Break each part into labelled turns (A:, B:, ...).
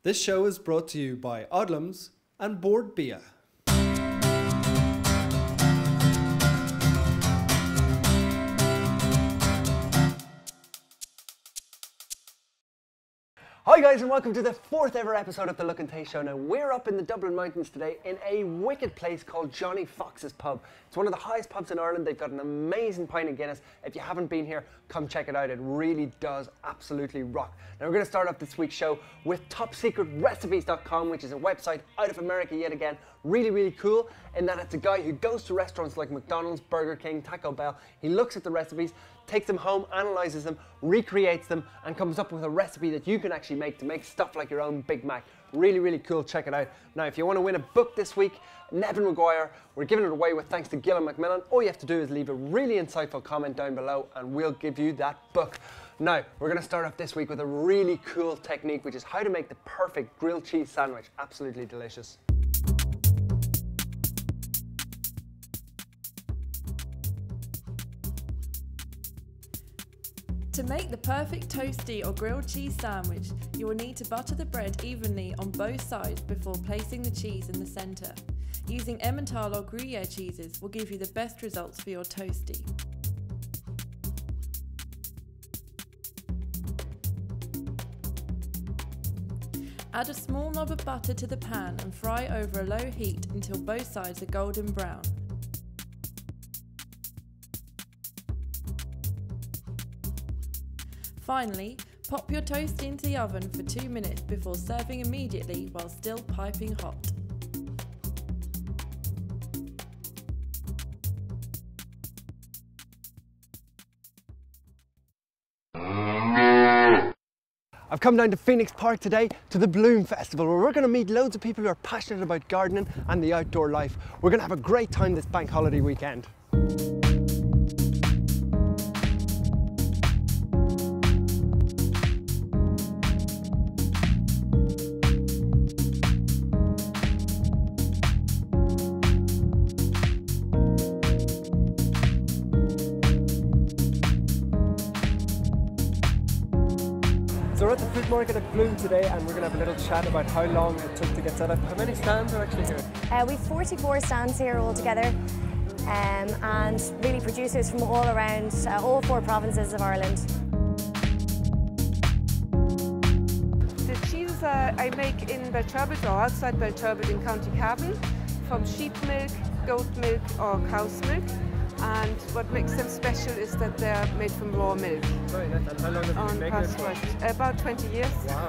A: This show is brought to you by Odlums and Board Bia.
B: Hi guys, and welcome to the 4th ever episode of the Look and Taste Show. Now we're up in the Dublin Mountains today in a wicked place called Johnny Fox's Pub. It's one of the highest pubs in Ireland. They've got an amazing pint of Guinness. If you haven't been here, come check it out. It really does absolutely rock. Now we're going to start off this week's show with topsecretrecipes.com, which is a website out of America yet again. Really cool in that it's a guy who goes to restaurants like McDonald's, Burger King, Taco Bell. He looks at the recipes, takes them home, analyzes them, recreates them, and comes up with a recipe that you can actually make to make stuff like your own Big Mac. Really cool, check it out. Now, if you want to win a book this week, Nevin Maguire, we're giving it away with thanks to Gillian Macmillan. All you have to do is leave a really insightful comment down below and we'll give you that book. Now, we're going to start off this week with a really cool technique, which is how to make the perfect grilled cheese sandwich. Absolutely delicious.
C: To make the perfect toasty or grilled cheese sandwich, you will need to butter the bread evenly on both sides before placing the cheese in the centre. Using Emmental or Gruyere cheeses will give you the best results for your toasty. Add a small knob of butter to the pan and fry over a low heat until both sides are golden brown. Finally, pop your toast into the oven for 2 minutes before serving immediately while still piping hot.
B: I've come down to Phoenix Park today to the Bloom Festival, where we're going to meet loads of people who are passionate about gardening and the outdoor life. We're going to have a great time this bank holiday weekend. So we're at the fruit market at Bloom today and we're going to have a little chat about how long it took to get set up. How many stands are actually here?
D: We've 44 stands here altogether and really producers from all around, all 4 provinces of Ireland.
E: The cheeses I make in Belturbet or outside Belturbet in County Cavan from sheep milk, goat milk or cow's milk. And what makes them special is that they're made from raw milk.
B: Very nice. And how long have you been making it for?
E: About 20 years.
B: Wow.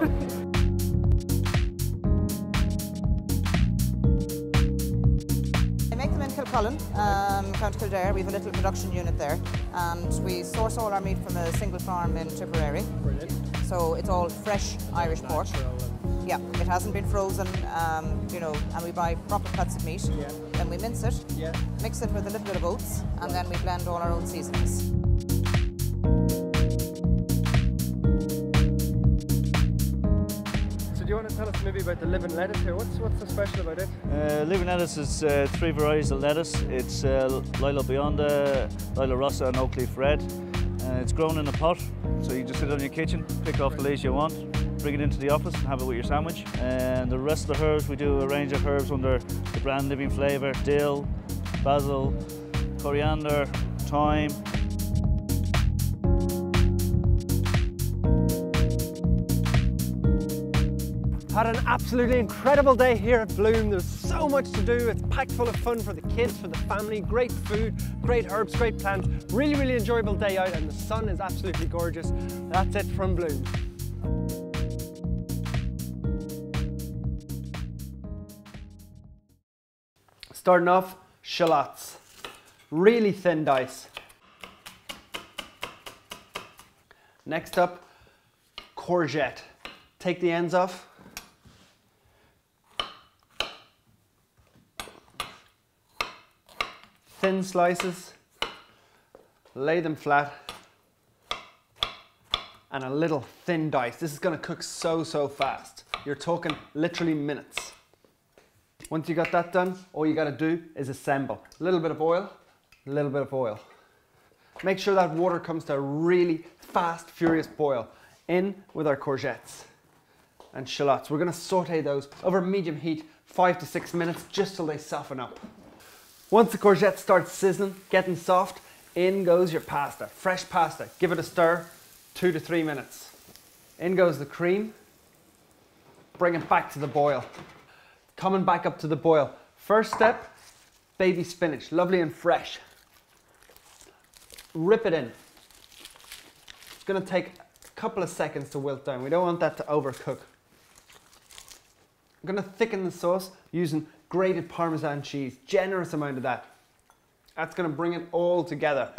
F: I make them in Kilcullen, County Kildare. We have a little production unit there, and we source all our meat from a single farm in Tipperary.
B: Brilliant.
F: So it's all fresh Irish pork. Yeah, it hasn't been frozen, you know, and we buy proper cuts of meat.
B: Yeah.
F: Then we mince it,
B: Yeah.
F: mix it with a little bit of oats, and then we blend all our own seasonings.
B: So do you want to tell us maybe about the living lettuce here? What's so special about it?
G: Living lettuce is 3 varieties of lettuce. It's Lila Bionda, Lila Rossa and Oak Leaf Red. It's grown in a pot, so you just sit on your kitchen, pick off the leaves you want, bring it into the office and have it with your sandwich. And the rest of the herbs, we do a range of herbs under the brand Living Flavour: dill, basil, coriander, thyme.
B: Had an absolutely incredible day here at Bloom. There's so much to do. It's packed full of fun for the kids, for the family, great food, great herbs, great plants. Really enjoyable day out and the sun is absolutely gorgeous. That's it from Bloom. Starting off, shallots. Really thin dice. Next up, courgette. Take the ends off. Thin slices, lay them flat, and a little thin dice. This is going to cook so fast. You're talking literally minutes. Once you got that done, all you got to do is assemble. A little bit of oil, a little bit of oil. Make sure that water comes to a really fast, furious boil. In with our courgettes. and shallots. We're going to saute those over medium heat 5 to 6 minutes just till they soften up. Once the courgette starts sizzling, getting soft, in goes your pasta, fresh pasta. Give it a stir, 2 to 3 minutes. In goes the cream. Bring it back to the boil. Coming back up to the boil. First step, baby spinach, lovely and fresh. Rip it in. It's going to take a couple of seconds to wilt down. We don't want that to overcook. I'm going to thicken the sauce using grated Parmesan cheese, generous amount of that. That's going to bring it all together.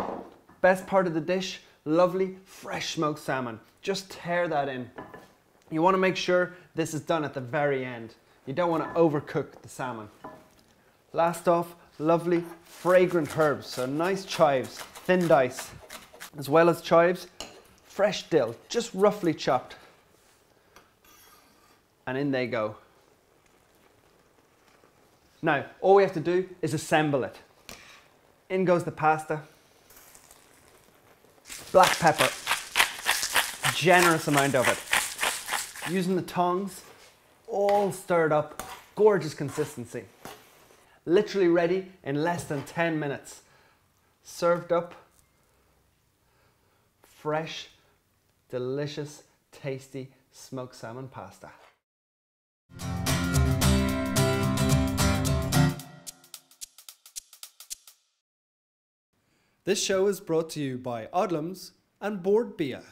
B: Best part of the dish, lovely fresh smoked salmon. Just tear that in. You want to make sure this is done at the very end. You don't want to overcook the salmon. Last off, lovely fragrant herbs. So nice chives, thin dice, as well as chives, fresh dill, just roughly chopped. And in they go. Now, all we have to do is assemble it. In goes the pasta. Black pepper. Generous amount of it. Using the tongs, all stirred up, gorgeous consistency. Literally ready in less than 10 minutes. Served up, fresh, delicious, tasty smoked salmon pasta.
A: This show is brought to you by Odlums and Board Beer.